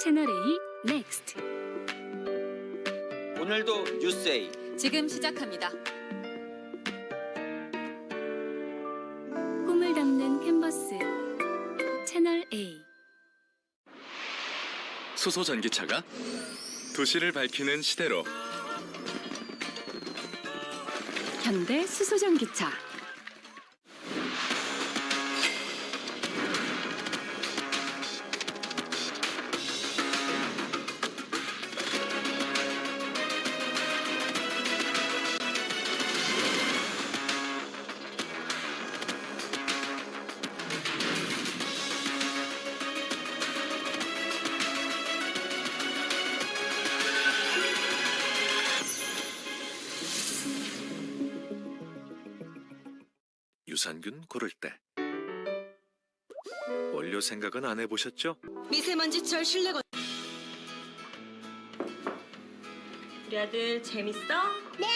채널A 넥스트. 오늘도 뉴스A 지금 시작합니다. 꿈을 담는 캔버스 채널A. 수소 전기차가 도시를 밝히는 시대로 현대 수소전기차. 유산균 고를 때 원료 생각은 안 해보셨죠? 미세먼지철 실내건. 우리 아들 재밌어? 네.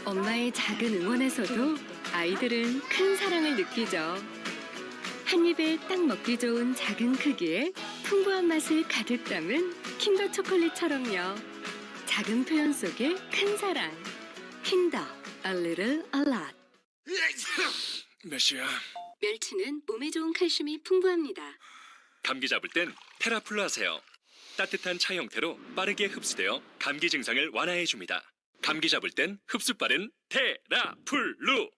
엄마의 작은 응원에서도 아이들은 큰 사랑을 느끼죠. 한 입에 딱 먹기 좋은 작은 크기에 풍부한 맛을 가득 담은 킨더 초콜릿처럼요. 작은 표현 속에 큰 사랑. 킨더, a little, a lot. 몇 시야? 멸치는 몸에 좋은 칼슘이 풍부합니다. 감기 잡을 땐 테라플루 하세요. 따뜻한 차 형태로 빠르게 흡수되어 감기 증상을 완화해줍니다. 감기 잡을 땐 흡수 빠른 테라플루.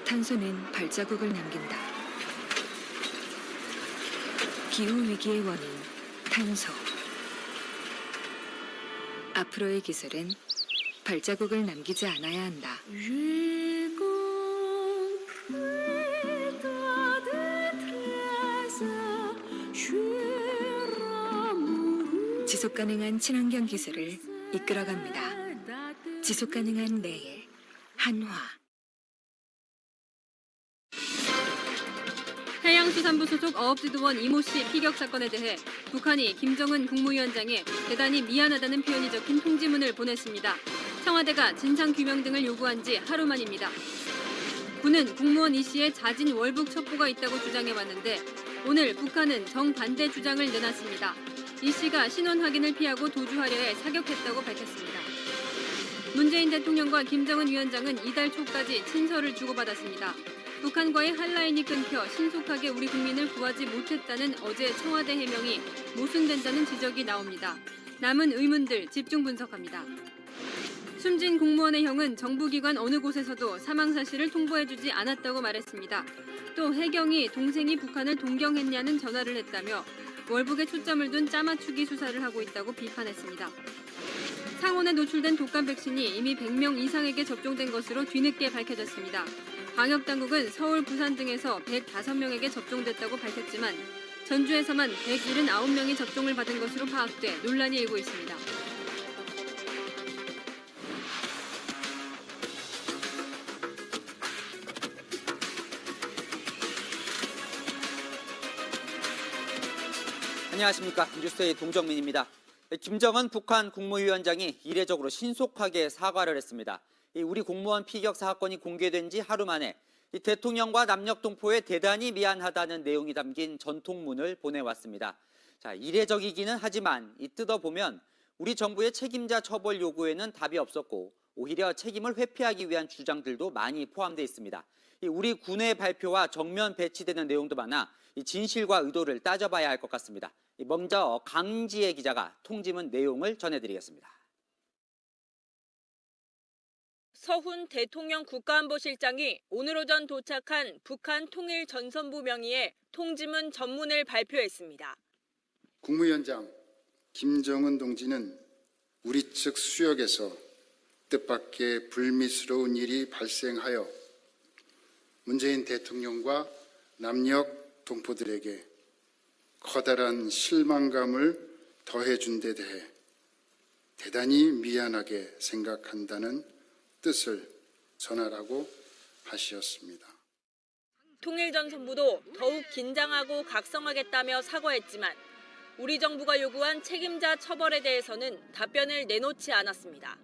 탄소는 발자국을 남긴다. 기후위기의 원인, 탄소. 앞으로의 기술은 발자국을 남기지 않아야 한다. 지속가능한 친환경 기술을 이끌어갑니다. 지속가능한 내일, 한화. 해양수산부 소속 어업지도원 이모 씨 피격 사건에 대해 북한이 김정은 국무위원장에 대단히 미안하다는 표현이 적힌 통지문을 보냈습니다. 청와대가 진상규명 등을 요구한 지 하루 만입니다. 군은 국무원 이 씨의 자진 월북 첩보가 있다고 주장해왔는데 오늘 북한은 정반대 주장을 내놨습니다. 이 씨가 신원 확인을 피하고 도주하려 해 사격했다고 밝혔습니다. 문재인 대통령과 김정은 위원장은 이달 초까지 친서를 주고받았습니다. 북한과의 한라인이 끊겨 신속하게 우리 국민을 구하지 못했다는 어제 청와대 해명이 모순된다는 지적이 나옵니다. 남은 의문들 집중 분석합니다. 숨진 공무원의 형은 정부기관 어느 곳에서도 사망 사실을 통보해주지 않았다고 말했습니다. 또 해경이 동생이 북한을 동경했냐는 전화를 했다며 월북에 초점을 둔 짜맞추기 수사를 하고 있다고 비판했습니다. 상온에 노출된 독감 백신이 이미 100명 이상에게 접종된 것으로 뒤늦게 밝혀졌습니다. 방역당국은 서울, 부산 등에서 105명에게 접종됐다고 밝혔지만 전주에서만 179명이 접종을 받은 것으로 파악돼 논란이 일고 있습니다. 안녕하십니까. 뉴스의 동정민입니다. 김정은 북한 국무위원장이 이례적으로 신속하게 사과를 했습니다. 우리 공무원 피격 사건이 공개된 지 하루 만에 대통령과 남녘동포에 대단히 미안하다는 내용이 담긴 전통문을 보내왔습니다. 자, 이례적이기는 하지만 뜯어보면 우리 정부의 책임자 처벌 요구에는 답이 없었고 오히려 책임을 회피하기 위한 주장들도 많이 포함되어 있습니다. 우리 군의 발표와 정면 배치되는 내용도 많아 진실과 의도를 따져봐야 할 것 같습니다. 먼저 강지혜 기자가 통지문 내용을 전해드리겠습니다. 서훈 대통령 국가안보실장이 오늘 오전 도착한 북한 통일전선부 명의의 통지문 전문을 발표했습니다. 국무위원장 김정은 동지는 우리 측 수역에서 뜻밖의 불미스러운 일이 발생하여 문재인 대통령과 남녘 동포들에게 커다란 실망감을 더해준 데 대해 대단히 미안하게 생각한다는 뜻을 전하라고 하시었습니다. 통일전선부도 더욱 긴장하고 각성하겠다며 사과했지만 우리 정부가 요구한 책임자 처벌에 대해서는 답변을 내놓지 않았습니다.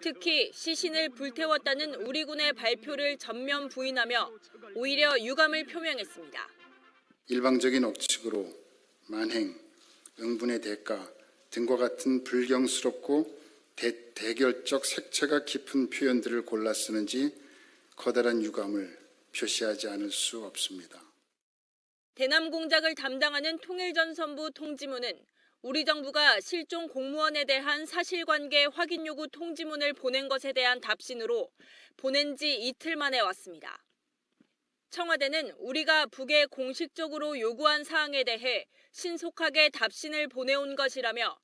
특히 시신을 불태웠다는 우리 군의 발표를 전면 부인하며 오히려 유감을 표명했습니다. 일방적인 억측으로 만행, 응분의 대가 등과 같은 불경스럽고 대결적 색채가 깊은 표현들을 골라 쓰는지 커다란 유감을 표시하지 않을 수 없습니다. 대남 공작을 담당하는 통일전선부 통지문은 우리 정부가 실종 공무원에 대한 사실관계 확인 요구 통지문을 보낸 것에 대한 답신으로 보낸 지 이틀 만에 왔습니다. 청와대는 우리가 북에 공식적으로 요구한 사항에 대해 신속하게 답신을 보내온 것이라며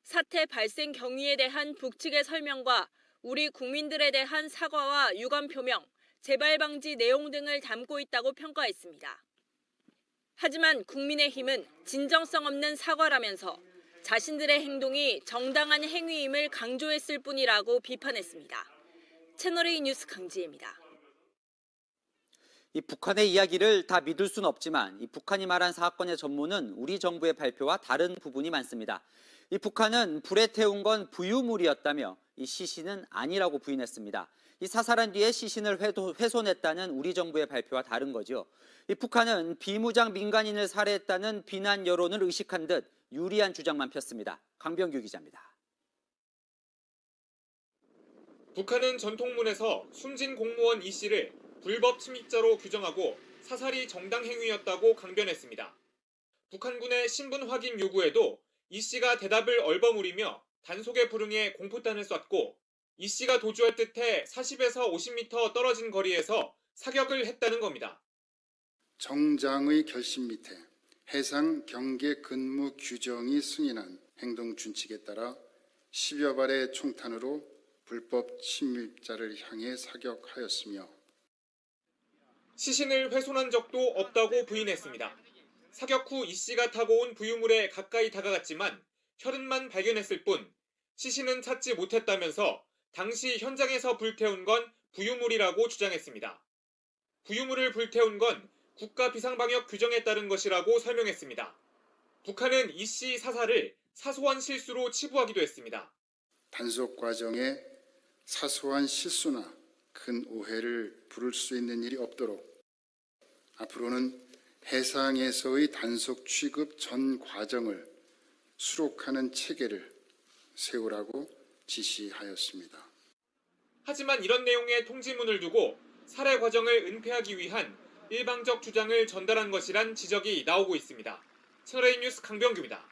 사태 발생 경위에 대한 북측의 설명과 우리 국민들에 대한 사과와 유감 표명, 재발 방지 내용 등을 담고 있다고 평가했습니다. 하지만 국민의힘은 진정성 없는 사과라면서 자신들의 행동이 정당한 행위임을 강조했을 뿐이라고 비판했습니다. 채널A 뉴스 강지혜입니다. 이 북한의 이야기를 다 믿을 수는 없지만 이 북한이 말한 사건의 전모는 우리 정부의 발표와 다른 부분이 많습니다. 이 북한은 불에 태운 건 부유물이었다며 이 시신은 아니라고 부인했습니다. 이 사살한 뒤에 시신을 훼손했다는 우리 정부의 발표와 다른 거죠. 이 북한은 비무장 민간인을 살해했다는 비난 여론을 의식한 듯 유리한 주장만 폈습니다. 강병규 기자입니다. 북한은 전통문에서 숨진 공무원 이 씨를 불법 침입자로 규정하고 사살이 정당 행위였다고 강변했습니다. 북한군의 신분 확인 요구에도 이 씨가 대답을 얼버무리며 단속에 불응해 공포탄을 쐈고 이 씨가 도주할 듯해 40에서 50m 떨어진 거리에서 사격을 했다는 겁니다. 정장의 결심 밑에 해상 경계 근무 규정이 승인한 행동 준칙에 따라 10여 발의 총탄으로 불법 침입자를 향해 사격하였으며 시신을 훼손한 적도 없다고 부인했습니다. 사격 후 이 씨가 타고 온 부유물에 가까이 다가갔지만 혈흔만 발견했을 뿐 시신은 찾지 못했다면서 당시 현장에서 불태운 건 부유물이라고 주장했습니다. 부유물을 불태운 건 국가 비상방역 규정에 따른 것이라고 설명했습니다. 북한은 이 씨 사살을 사소한 실수로 치부하기도 했습니다. 단속 과정에 사소한 실수나 큰 오해를 부를 수 있는 일이 없도록 앞으로는 해상에서의 단속 취급 전 과정을 수록하는 체계를 세우라고 지시하였습니다. 하지만 이런 내용의 통지문을 두고 살해 과정을 은폐하기 위한 일방적 주장을 전달한 것이란 지적이 나오고 있습니다. 채널A 뉴스 강병규입니다.